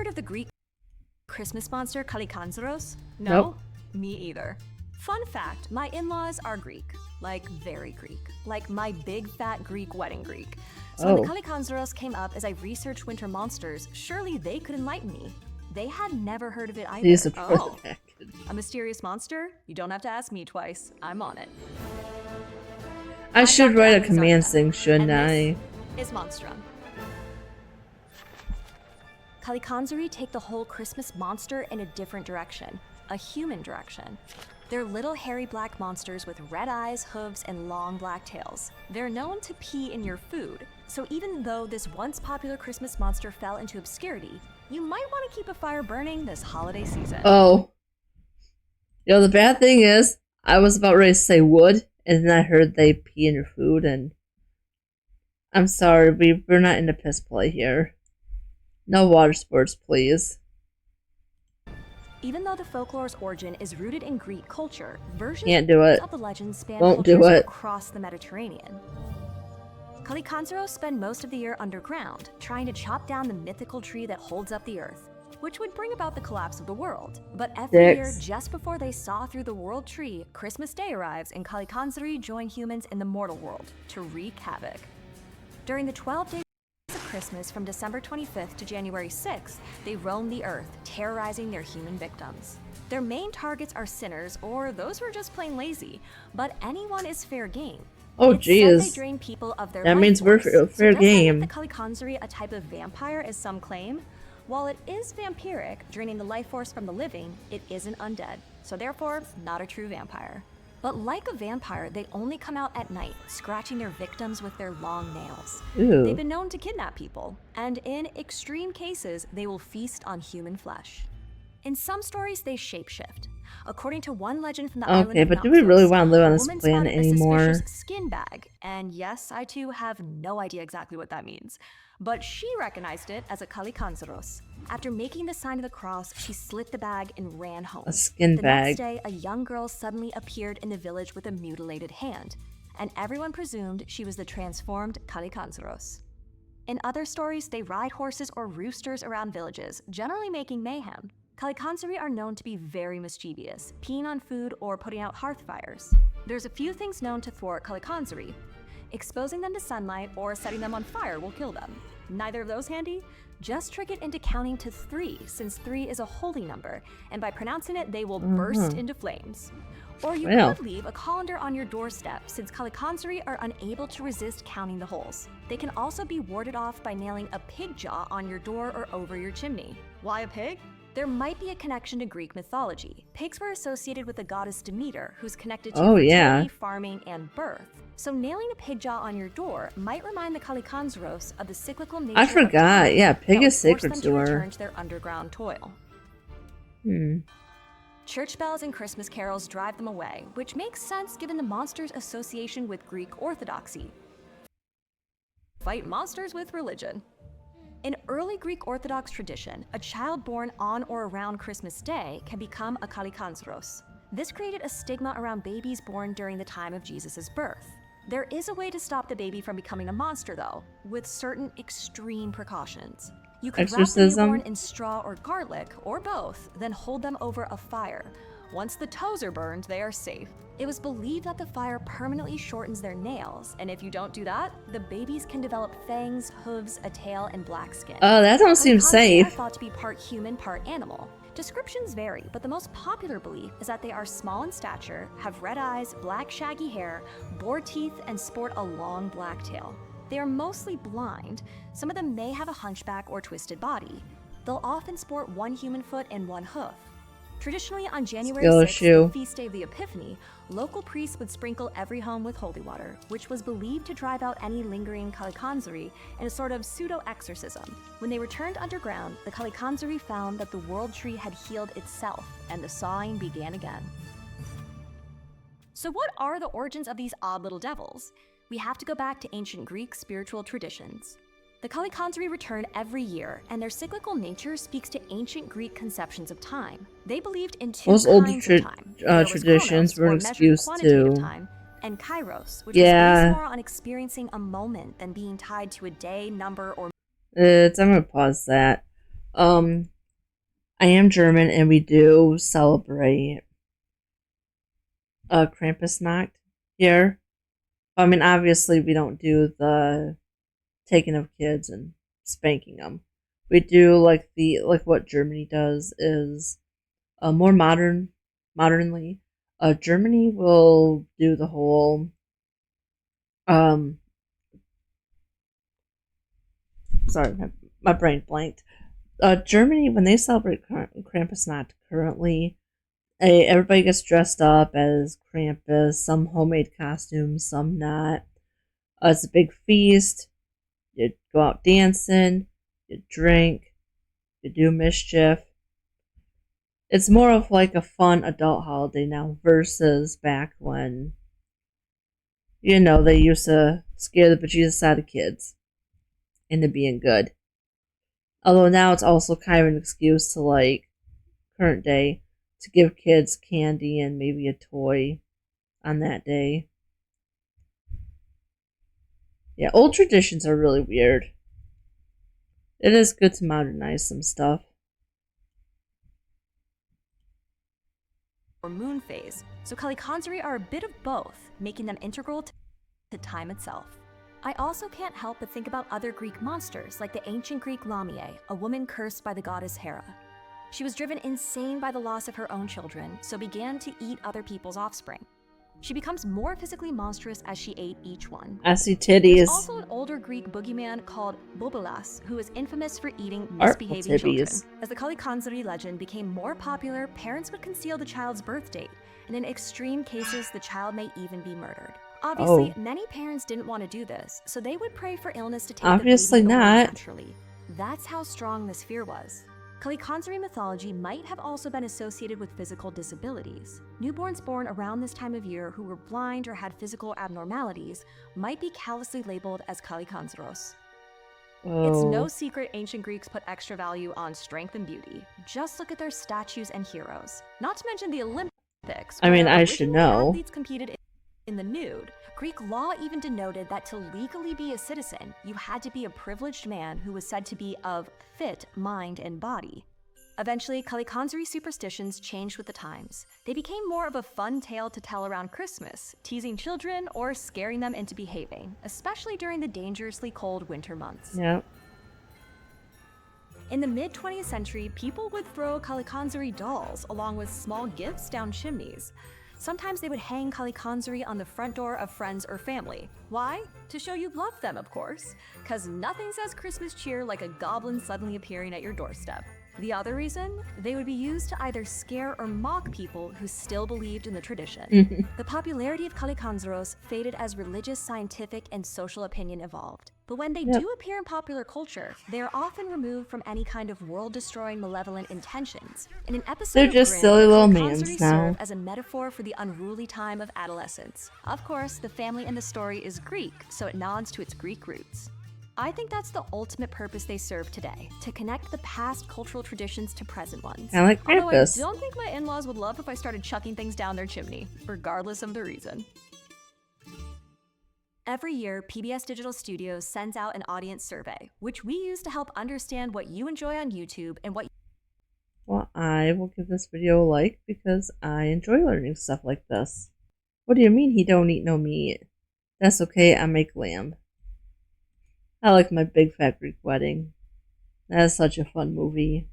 heard of the Greek Christmas monster Kallikanzaros? No? Nope. Me either. Fun fact, my in-laws are Greek. Like, very Greek. Like my big fat Greek wedding Greek. So when the Kallikanzaros came up as I researched winter monsters, surely they could enlighten me. They had never heard of it either. These are Oh, a mysterious monster? You don't have to ask me twice. I'm on it. I should Dr. write a Emily's command Arena, thing, shouldn't and I? this is Monstrum. Kallikanzari take the whole Christmas monster in a different direction, a human direction. They're little hairy black monsters with red eyes, hooves, and long black tails. They're known to pee in your food, so even though this once popular Christmas monster fell into obscurity, you might want to keep a fire burning this holiday season. Oh. You know, the bad thing is, I was about ready to say wood, and then I heard they pee in your food, and I'm sorry, we're not into piss play here. No water sports, please. Even though the folklore's origin is rooted in Greek culture, versions Can't do it. of the legend span Won't do cultures it. across the Mediterranean. Kallikanzaros spend most of the year underground, trying to chop down the mythical tree that holds up the earth, which would bring about the collapse of the world. But every year, just before they saw through the world tree, Christmas Day arrives and Kallikanzari join humans in the mortal world to wreak havoc. During the 12 days of Christmas from December 25th to January 6th, they roam the earth, terrorizing their human victims. Their main targets are sinners or those who are just plain lazy, but anyone is fair game. Oh, It's said jeez. they drain people of their That life means we're force. fair So game. does that make the Kallikanzari a type of vampire, as some claim? While it is vampiric, draining the life force from the living, it isn't undead, so therefore, not a true vampire. But like a vampire, they only come out at night, scratching their victims with their long nails. Ooh. They've been known to kidnap people, and in extreme cases, they will feast on human flesh. In some stories, they shapeshift. According to one legend from the island Okay, of but do we really Monstrum, want to live on a this woman planet spotted a anymore? suspicious skin bag, and yes, I too have no idea exactly what that means. But she recognized it as a Kallikanzaros. After making the sign of the cross, she slit the bag and ran home. A skin The bag. next day, a young girl suddenly appeared in the village with a mutilated hand, and everyone presumed she was the transformed Kallikanzaros. In other stories, they ride horses or roosters around villages, generally making mayhem. Kallikanzari are known to be very mischievous, peeing on food or putting out hearth fires. There's a few things known to thwart Kallikanzari. Exposing them to sunlight or setting them on fire will kill them. Neither of those handy? Just trick it into counting to 3, since 3 is a holy number, and by pronouncing it, they will burst into flames. Or you could leave a colander on your doorstep, since Kallikanzari are unable to resist counting the holes. They can also be warded off by nailing a pig jaw on your door or over your chimney. Why a pig? There might be a connection to Greek mythology. Pigs were associated with the goddess Demeter, who's connected to fertility, farming, and birth. So nailing a pig jaw on your door might remind the Kallikanzaros of the cyclical nature I forgot. of Yeah, pig that is would force sacred them to her. return to their underground toil. Church bells and Christmas carols drive them away, which makes sense given the monster's association with Greek orthodoxy. Fight monsters with religion. In early Greek Orthodox tradition, a child born on or around Christmas Day can become a Kallikanzaros. This created a stigma around babies born during the time of Jesus' birth. There is a way to stop the baby from becoming a monster, though, with certain extreme precautions. You could wrap the newborn in straw or garlic, or both, then hold them over a fire. Once the toes are burned, they are safe. It was believed that the fire permanently shortens their nails, and if you don't do that, the babies can develop fangs, hooves, a tail, and black skin. Oh, that don't seem safe. Are thought to be part human, part animal. Descriptions vary, but the most popular belief is that they are small in stature, have red eyes, black shaggy hair, boar teeth, and sport a long black tail. They are mostly blind. Some of them may have a hunchback or twisted body. They'll often sport one human foot and one hoof. Traditionally, on January 6th, the feast day of the Epiphany, local priests would sprinkle every home with holy water, which was believed to drive out any lingering Kallikanzari in a sort of pseudo-exorcism. When they returned underground, the Kallikanzari found that the world tree had healed itself, and the sawing began again. So what are the origins of these odd little devils? We have to go back to ancient Greek spiritual traditions. The Kallikanzari return every year, and their cyclical nature speaks to ancient Greek conceptions of time. They believed in two kinds of time. Traditions were an excuse to time, and kairos, which was based more on experiencing a moment than being tied to a day, number, or... I'm gonna pause that. Um, I am German, and we do celebrate Krampusnacht here. I mean, obviously, we don't do the taking of kids and spanking them. We do like what Germany does is more modernly. Germany will do the whole um. Sorry, my brain blanked. Germany, when they celebrate Krampusnacht currently, everybody gets dressed up as Krampus. Some homemade costumes, some not. It's a big feast. You go out dancing. You drink. You do mischief. It's more of like a fun adult holiday now versus back when, they used to scare the bejesus out of kids into being good. Although now it's also kind of an excuse to, like, current day, to give kids candy and maybe a toy on that day. Yeah, old traditions are really weird. It is good to modernize some stuff. Or moon phase, so Kalikanzari are a bit of both, making them integral to time itself. I also can't help but think about other Greek monsters, like the ancient Greek Lamia, a woman cursed by the goddess Hera. She was driven insane by the loss of her own children, so began to eat other people's offspring. She becomes more physically monstrous as she ate each one. I see titties. There's also an older Greek boogeyman called Bobolas, who is infamous for eating misbehaving children. As the Kalikanzari legend became more popular, parents would conceal the child's birth date, and in extreme cases, the child may even be murdered. Obviously, many parents didn't want to do this, so they would pray for illness to take the baby away naturally. That's how strong this fear was. Kalikanzari mythology might have also been associated with physical disabilities. Newborns born around this time of year who were blind or had physical abnormalities might be callously labeled as Kalikanzaros. It's no secret ancient Greeks put extra value on strength and beauty. Just look at their statues and heroes. Not to mention the Olympics, where I should know. Athletes competed in the nude. Greek law even denoted that to legally be a citizen, you had to be a privileged man who was said to be of fit mind and body. Eventually, Kalikanzari superstitions changed with the times. They became more of a fun tale to tell around Christmas, teasing children or scaring them into behaving, especially during the dangerously cold winter months. Yeah. In the mid-20th century, people would throw Kalikanzari dolls along with small gifts down chimneys. Sometimes they would hang Kalikanzari on the front door of friends or family. Why? To show you love them, of course. Because nothing says Christmas cheer like a goblin suddenly appearing at your doorstep. The other reason? They would be used to either scare or mock people who still believed in the tradition. The popularity of Kalikanzaros faded as religious, scientific, and social opinion evolved. But when they do appear in popular culture, they are often removed from any kind of world-destroying malevolent intentions. In an episode They're just silly little memes now. serve as a metaphor for the unruly time of adolescence. Of course, the family in the story is Greek, so it nods to its Greek roots. I think that's the ultimate purpose they serve today, to connect the past cultural traditions to present ones. I like Krampus. Although I don't think my in-laws would love if I started chucking things down their chimney, regardless of the reason. Every year, PBS Digital Studios sends out an audience survey, which we use to help understand what you enjoy on YouTube and what. Well, I will give this video a like because I enjoy learning stuff like this. What do you mean he don't eat no meat? That's okay, I make lamb. I like my Big Fat Greek Wedding. That is such a fun movie.